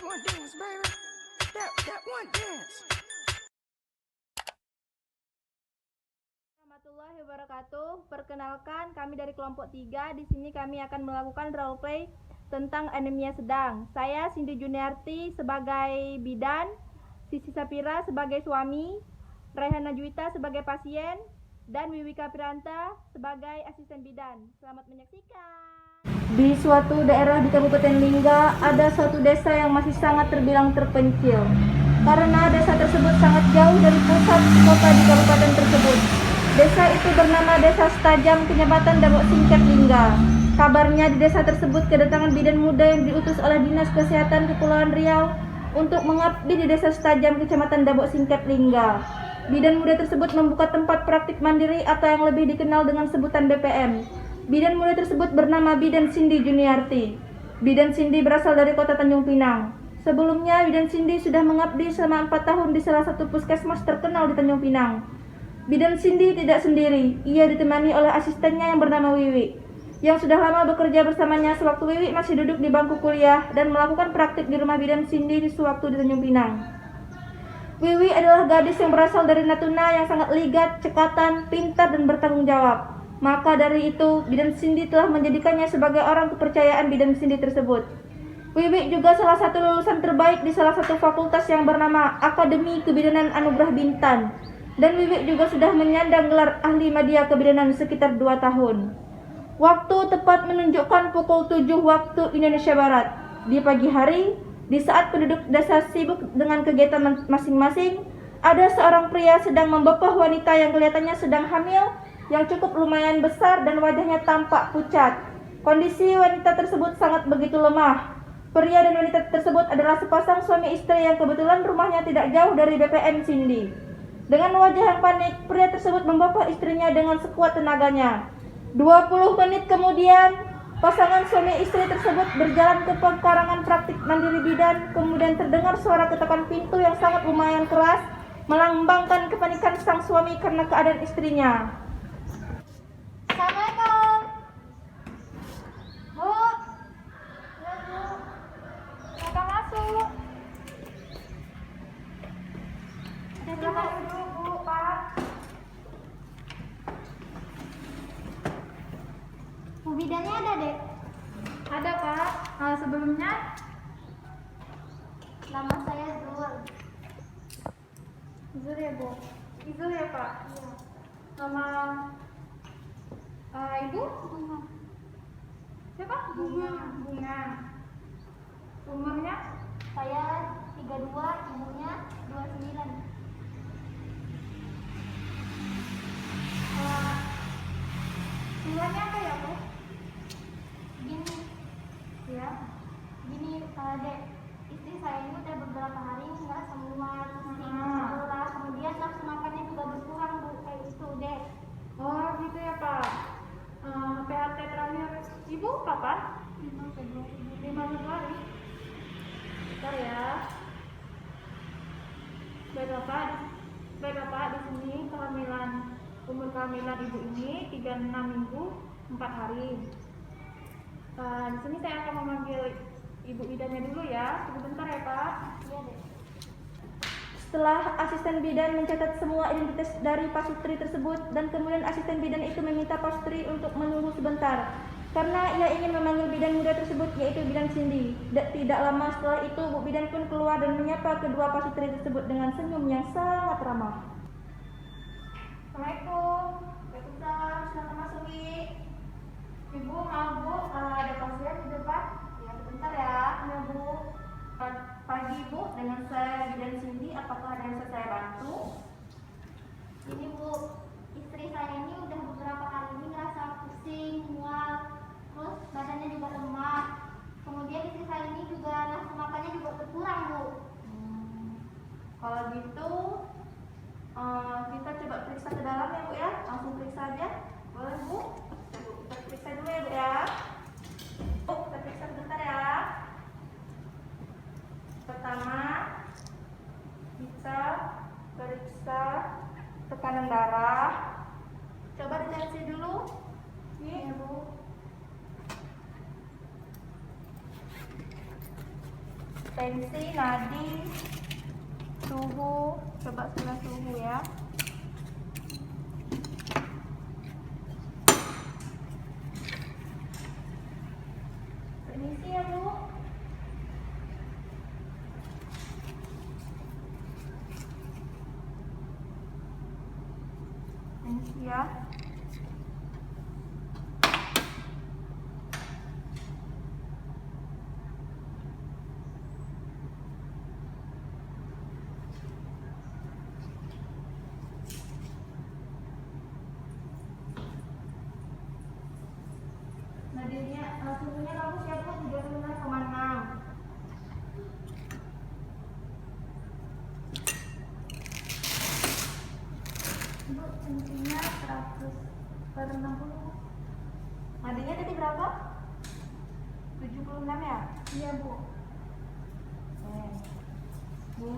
one dance, baby. That one dance. Warahmatullahi wabarakatuh. Perkenalkan, kami dari kelompok 3. Di sini kami akan melakukan role play tentang anemia sedang. Saya Cindy Juniarti sebagai bidan, Sisi Sapira sebagai suami, Raihana Juwita sebagai pasien, dan Wiwika Piranta sebagai asisten bidan. Selamat menyaksikan. Di suatu daerah di Kabupaten Lingga, ada suatu desa yang masih sangat terbilang terpencil. Karena desa tersebut sangat jauh dari pusat kota di kabupaten tersebut. Desa itu bernama Desa Setajam, Kecamatan Dabok Singkat, Lingga. Kabarnya di desa tersebut kedatangan bidan muda yang diutus oleh Dinas Kesehatan Kepulauan Riau untuk mengabdi di Desa Setajam, Kecamatan Dabok Singkat, Lingga. Bidan muda tersebut membuka tempat praktik mandiri atau yang lebih dikenal dengan sebutan BPM. Bidan muda tersebut bernama Bidan Cindy Juniarti. Bidan Cindy berasal dari kota Tanjung Pinang. Sebelumnya, Bidan Cindy sudah mengabdi selama 4 tahun di salah satu puskesmas terkenal di Tanjung Pinang. Bidan Cindy tidak sendiri, ia ditemani oleh asistennya yang bernama Wiwi, yang sudah lama bekerja bersamanya sewaktu Wiwi masih duduk di bangku kuliah dan melakukan praktik di rumah Bidan Cindy di sewaktu di Tanjung Pinang. Wiwi adalah gadis yang berasal dari Natuna yang sangat ligat, cekatan, pintar, dan bertanggung jawab. Maka dari itu, Bidan Cindy telah menjadikannya sebagai orang kepercayaan Bidan Cindy tersebut. Wiwi juga salah satu lulusan terbaik di salah satu fakultas yang bernama Akademi Kebidanan Anugerah Bintan. Dan Wiwi juga sudah menyandang gelar ahli media kebidanan sekitar 2 tahun. Waktu tepat menunjukkan pukul 7 waktu Indonesia Barat. Di pagi hari, di saat penduduk desa sibuk dengan kegiatan masing-masing, ada seorang pria sedang membopah wanita yang kelihatannya sedang hamil, yang cukup lumayan besar dan wajahnya tampak pucat. Kondisi wanita tersebut sangat begitu lemah. Pria dan wanita tersebut adalah sepasang suami istri yang kebetulan rumahnya tidak jauh dari BPM Cindy. Dengan wajah yang panik, pria tersebut membopah istrinya dengan sekuat tenaganya. 20 menit kemudian, pasangan suami istri tersebut berjalan ke pekarangan praktik mandiri bidan, kemudian terdengar suara ketukan pintu yang sangat lumayan keras, melambangkan kepanikan sang suami karena keadaan istrinya. Assalamualaikum. Bu. Ya, Bu. Silakan masuk. Silakan duduk, Bu, Pak. Bu bidannya ada, Dek? Ada, Pak. Sebelumnya Nama saya Zul. Izul ya, Bu. Izul ya, Pak. Iya. Nama Ibu Bunga. siapa? Bunga. Bunga. Umurnya? Saya 32, ibunya 29. Keluarnya apa ya, Bu? Gini, Ya. Dek. Istri saya ini udah beberapa hari nggak sembuh, pusing, Ah. lelah. Kemudian nafsu makannya juga berkurang, Bu. Kayak itu, Dek. Oh, gitu ya, Pak. PHT terakhir Ibu kapan? 5 Februari. 5 Februari. Bentar ya. Baik Bapak, di sini umur kehamilan Ibu ini 36 minggu 4 hari. Di sini saya akan memanggil Ibu bidannya dulu ya. Sebentar ya, Pak. Iya, Dek. Setelah asisten bidan mencatat semua identitas dari pasutri tersebut dan kemudian asisten bidan itu meminta pasutri untuk menunggu sebentar karena ia ingin memanggil bidan muda tersebut, yaitu Bidan Cindy. Tidak lama setelah itu, Bu bidan pun keluar dan menyapa kedua pasutri tersebut dengan senyum yang sangat ramah. Assalamualaikum. Waalaikumsalam. Silakan masuk, Ibu. Mau, Bu, ada pasien di depan? Ya, sebentar ya. Ya, Bu. Pagi, Bu, dengan saya Bidan Cindy, apakah ada yang bisa saya bantu? Ini, Bu, istri saya ini udah beberapa hari ini ngerasa pusing, mual, terus badannya juga lemah. Kemudian istri saya ini juga nafsu makannya juga berkurang, Bu. Kalau gitu, kita coba periksa ke dalam ya, Bu ya. Langsung periksa aja. Boleh, Bu? Kita periksa dulu ya, Bu ya. Bu, kita periksa sebentar ya. Pertama, kita periksa tekanan darah. Coba ditensi dulu. Nih, Ya, Bu. tensi, nadi, suhu, coba sebelah suhu ya. Permisi ya Bu. Permisi ya. Nadinya, suhunya bagus ya Bu, 36,6. Bu, tensinya 100/60. Nadinya tadi berapa? 76 ya? Iya Bu. Oke. Bu,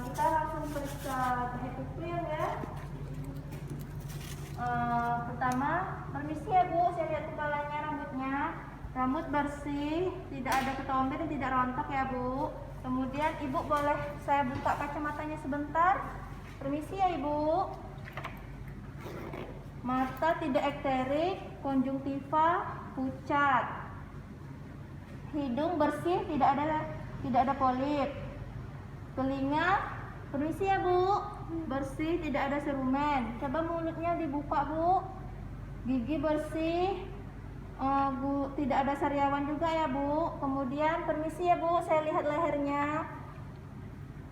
kita langsung periksa head ya. Pertama, permisi ya Bu, saya lihat kepalanya, rambutnya, rambut bersih, tidak ada ketombe dan tidak rontok ya Bu. Kemudian Ibu boleh saya buka kacamatanya sebentar. Permisi ya Ibu. Mata tidak ekterik, konjungtiva pucat. Hidung bersih, tidak ada polip. Telinga, permisi ya Bu, bersih, tidak ada serumen. Coba mulutnya dibuka Bu. Gigi bersih, Bu, tidak ada sariawan juga ya Bu. Kemudian permisi ya Bu, saya lihat lehernya.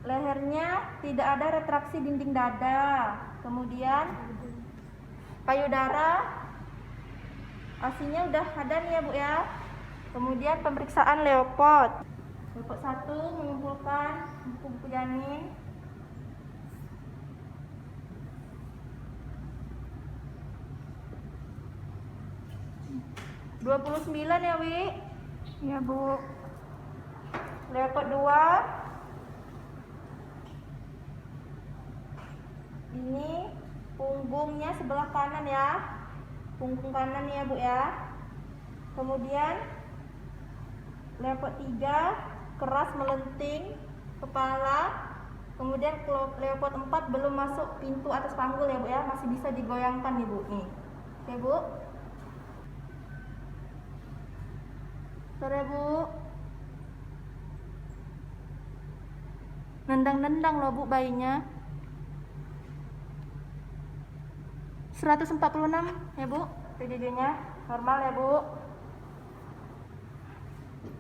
Lehernya tidak ada retraksi dinding dada. Kemudian payudara, asinya udah ada nih ya Bu ya. Kemudian pemeriksaan Leopard. Leopard 1 mengumpulkan buku-buku janin. Rp29 ya Wi? Iya Bu. Leopard 2. Ini punggungnya sebelah kanan ya. Punggung kanan ya Bu ya. Kemudian Leopard 3 keras melenting kepala. Kemudian Leopard 4 belum masuk pintu atas panggul ya Bu ya, masih bisa digoyangkan nih Bu nih. Oke Bu. Sore Bu. Nendang-nendang loh Bu bayinya. 146 ya Bu, PDD-nya normal ya Bu.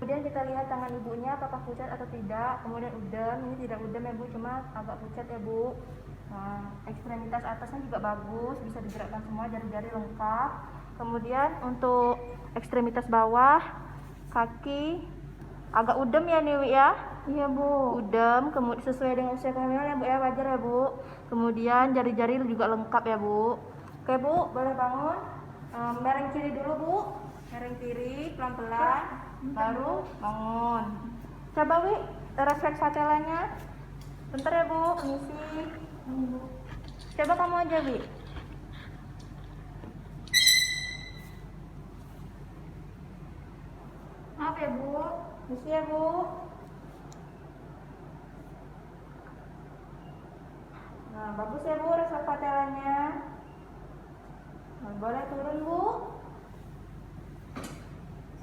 Kemudian kita lihat tangan ibunya apakah pucat atau tidak. Kemudian udem, ini tidak udem ya Bu, cuma agak pucat ya Bu. Nah, ekstremitas atasnya juga bagus, bisa digerakkan semua, jari-jari lengkap. Kemudian untuk ekstremitas bawah, kaki agak udem ya nih Wi ya. Iya Bu. Udem, kemudian sesuai dengan usia kehamilan ya Bu ya, wajar ya Bu. Kemudian jari-jari juga lengkap ya Bu. Oke Bu, boleh bangun. Mereng kiri dulu Bu. Mereng kiri pelan-pelan. Baru bangun. Coba Wi, refleks patelanya. Bentar ya Bu, permisi. Coba kamu aja Wi. Maaf ya Bu, permisi ya Bu. Nah, bagus ya Bu refleks patelanya. Nah, boleh turun Bu.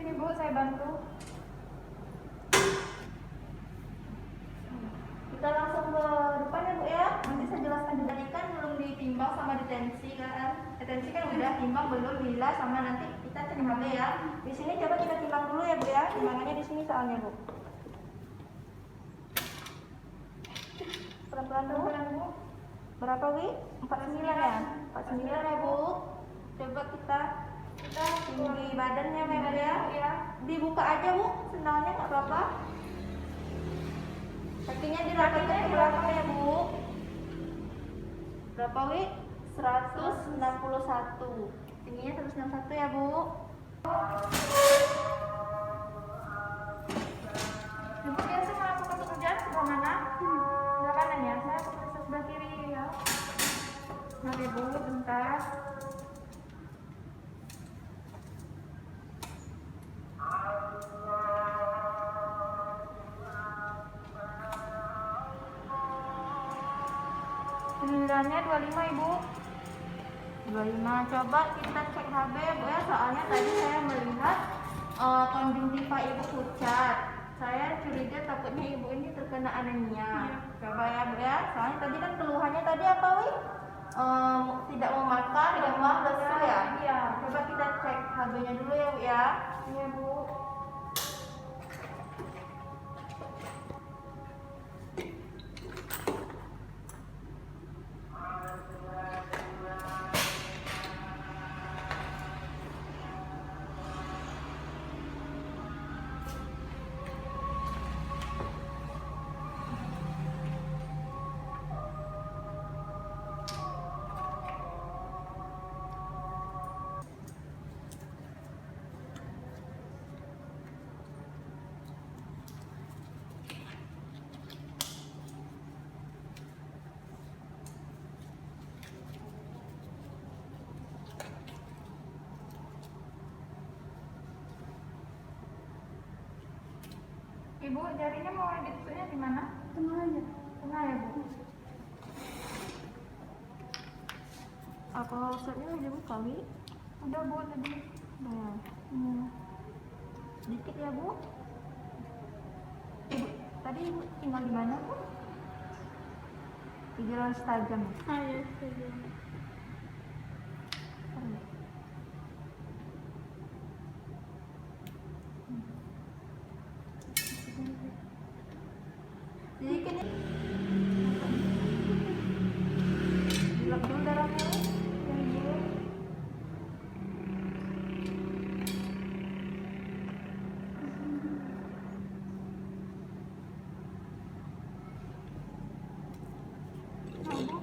Sini Bu, saya bantu. Kita langsung ke depan ya Bu ya. Nanti saya jelaskan juga. Tadi kan belum ditimbang sama ditensi kan. Detensi kan udah timbang belum, bila sama nanti kita cek HB ya. Di sini coba kita timbang dulu ya Bu ya. Timbangannya di sini soalnya Bu. Pelan-pelan dulu Bu. Berapa Wi? 49 ya? 49 ya Bu. Coba kita tinggi badannya memang ya. Dibuka aja Bu, sendalnya nggak apa-apa. Kakinya dirapatkan ke belakang ya Bu. Berapa Wi? 161. Tingginya 161 ya Bu. Ibu biasa melakukan pekerjaan sebelah mana? Sebelah kanan ya, saya sebelah kiri ya. Nanti Bu, bentar. 9-nya 25 ibu. 25. Coba kita cek HB bu ya, soalnya tadi saya melihat konjungtiva ibu pucat. Saya curiga takutnya ibu ini terkena anemia. Coba ya bu ya, soalnya tadi kan keluhannya tadi apa wi? Tidak mau makan, demam, lesu ya. Iya. Coba kita cek HB-nya dulu ya bu ya. Iya bu. Ibu, jarinya mau ditusuknya di mana? Tengah aja. Tengah ya, Bu. Apa usapnya udah dibuka, Wi? Udah, Bu, tadi. Udah. Sedikit ya, Bu. Ibu, tadi Ibu tinggal di mana, Bu? Di Jalan Setajam. Iya, Setajam. Sedikit ya. Dilap dulu darahnya, Bu. Yang dulu. Nah, Bu.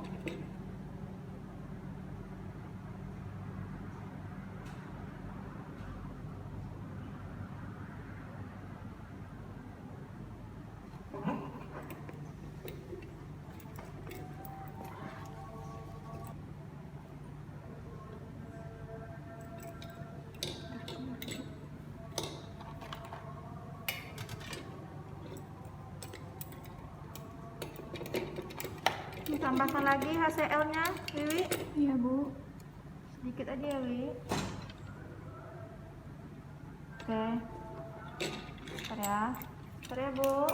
Tambahkan lagi HCl-nya, Wiwi. Iya, Bu. Sedikit aja ya, Wi. Oke. Bentar ya. Bentar ya, Bu.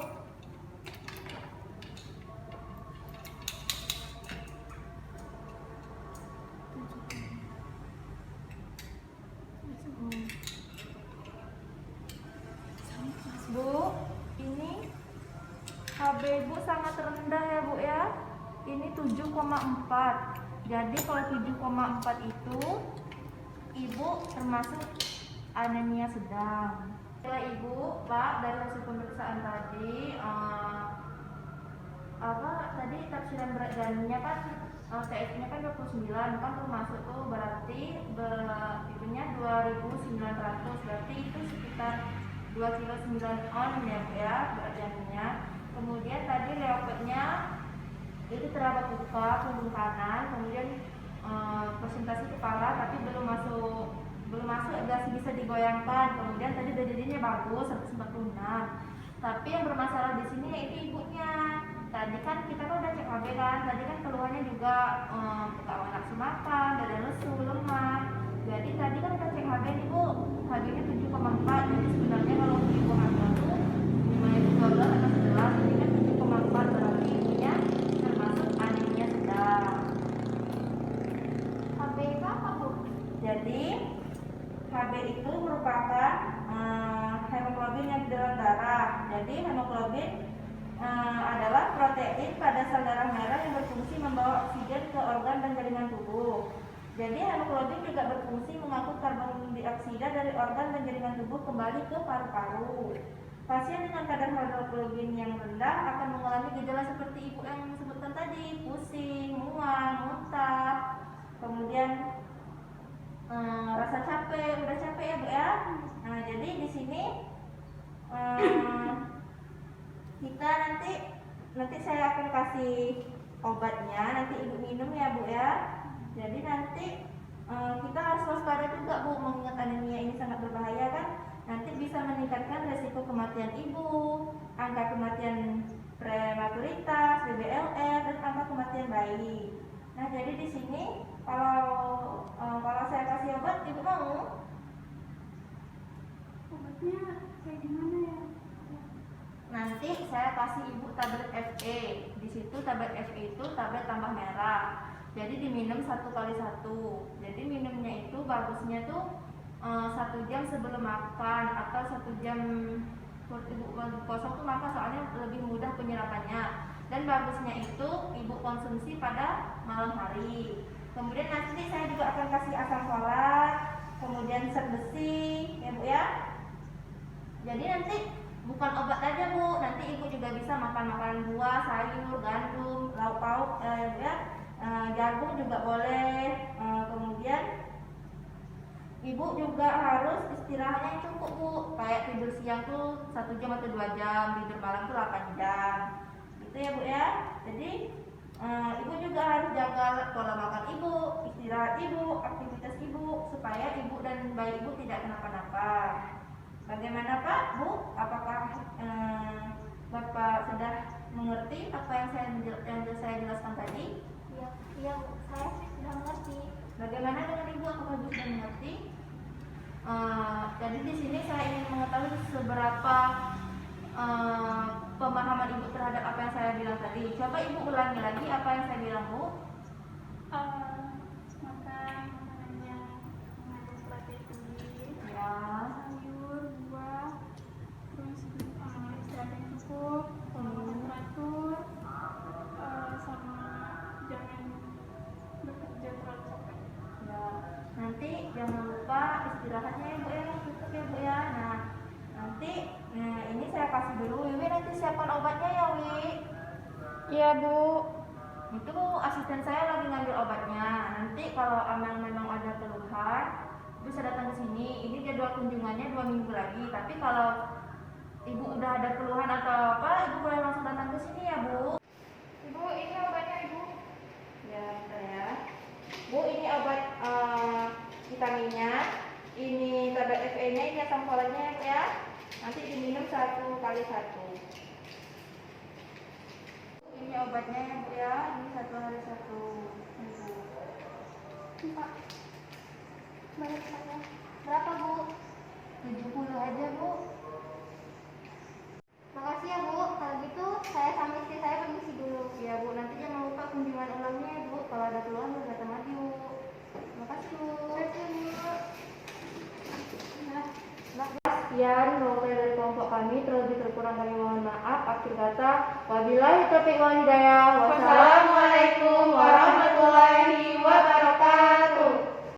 Bu, ini HB Ibu sangat rendah ya, Bu ya. Ini 7,4. Jadi kalau 7,4 itu Ibu termasuk anemia sedang. Setelah Ibu, Pak, dari hasil pemeriksaan tadi tadi tafsiran berat badannya kan TSI-nya kan 29 kan termasuk tuh, berarti itunya 2.900, berarti itu sekitar 2,9 kg ya, Bu ya, berat badannya. Kemudian tadi leopardnya itu terabat luka punggung kanan, kemudian presentasi kepala tapi belum masuk agak bisa digoyangkan. Kemudian tadi jadinya bagus 146. Tapi yang bermasalah di sini yaitu ibunya. Tadi kan kita kan udah cek HB kan, tadi kan keluhannya juga gak nafsu makan, dada lesu, lemah. Jadi tadi kan kita cek HB nih, Bu, HB-nya 7,4. Jadi sebenarnya kalau ibu hamil tuh 5 12 atau 11, jadi kan 7,4, berarti ibunya termasuk anemia sedang. HB itu apa, Bu? Jadi HB itu merupakan hemoglobin yang di dalam darah. Jadi hemoglobin adalah protein pada sel darah merah yang berfungsi membawa oksigen ke organ dan jaringan tubuh. Jadi hemoglobin juga berfungsi mengangkut karbon dioksida dari organ dan jaringan tubuh kembali ke paru-paru. Pasien dengan kadar hemoglobin yang rendah akan mengalami gejala seperti ibu yang sebutkan tadi, pusing, mual, muntah, kemudian rasa capek, udah capek ya, Bu ya. Nah, jadi di sini kita nanti saya akan kasih obatnya, nanti ibu minum ya, Bu ya. Jadi nanti kita harus waspada juga, Bu, mengingat anemia ini sangat berbahaya kan. Nanti bisa meningkatkan resiko kematian ibu, angka kematian prematur prematoritas, BBLR, dan angka kematian bayi. Nah, jadi di sini kalau saya kasih obat, ibu mau? Obatnya kayak gimana ya? Nanti saya kasih ibu tablet FE. Di situ tablet FE itu tablet tambah merah. Jadi diminum 1x1. Jadi minumnya itu bagusnya tuh 1 jam sebelum makan atau 1 jam ibu kosong tuh makan, soalnya lebih mudah penyerapannya. Dan bagusnya itu ibu konsumsi pada malam hari. Kemudian nanti saya juga akan kasih asam folat, kemudian zat besi, ya bu ya. Jadi nanti bukan obat aja bu, nanti ibu juga bisa makan makanan buah, sayur, gandum, lauk pauk, jagung juga boleh. Kemudian ibu juga harus istirahatnya yang cukup bu, kayak tidur siang tuh 1 jam atau 2 jam, tidur malam tuh 8 jam, gitu ya bu ya. Jadi ibu juga harus jaga pola makan ibu, istirahat ibu, aktivitas ibu, supaya ibu dan bayi ibu tidak kenapa-napa. Bagaimana Pak, Bu? Apakah Bapak sudah mengerti apa yang saya jelaskan tadi? Iya Bu, saya sih sudah mengerti. Bagaimana dengan Ibu? Apakah Ibu sudah mengerti? Jadi di sini saya ingin mengetahui seberapa pemahaman Ibu terhadap apa yang saya bilang tadi. Coba Ibu ulangi lagi apa yang saya bilang, Bu. Makan makanan yang mengandung protein tinggi, Ya. sayur, buah, terus istirahat yang cukup, pola makan teratur, sama jangan bekerja terlalu capek. Ya, nanti jangan lupa istirahatnya ya Bu ya, cukup ya Bu ya. Nah, nanti ini saya kasih dulu. Wiwi nanti siapkan obatnya ya Wi. Iya Bu. Itu asisten saya lagi ngambil obatnya. Nanti kalau memang ada keluhan, bisa datang ke sini. Ini jadwal kunjungannya 2 minggu lagi. Tapi kalau Ibu udah ada keluhan atau apa, Ibu boleh langsung datang ke sini ya Bu. Ibu, ini obatnya Ibu. Ya, bentar ya. Bu, ini obat vitaminnya, ini tablet FE-nya, ini asam folatnya ya. Nanti diminum 1x1. Ini obatnya ya Bu ya, ini 1 hari 1. Pak, bayar saya berapa Bu? 70 aja Bu. Makasih ya Bu, kalau gitu saya sama istri saya permisi dulu. Ya Bu, nanti jangan lupa kunjungan ulangnya ya Bu. Kalau ada keluhan boleh datang lagi Bu. Makasih Bu. Makasih Bu. Nah, sekian role dari kelompok kami. Terlebih terkurang kami mohon maaf. Akhir kata, wabillahi taufiq wal hidayah. Wassalamualaikum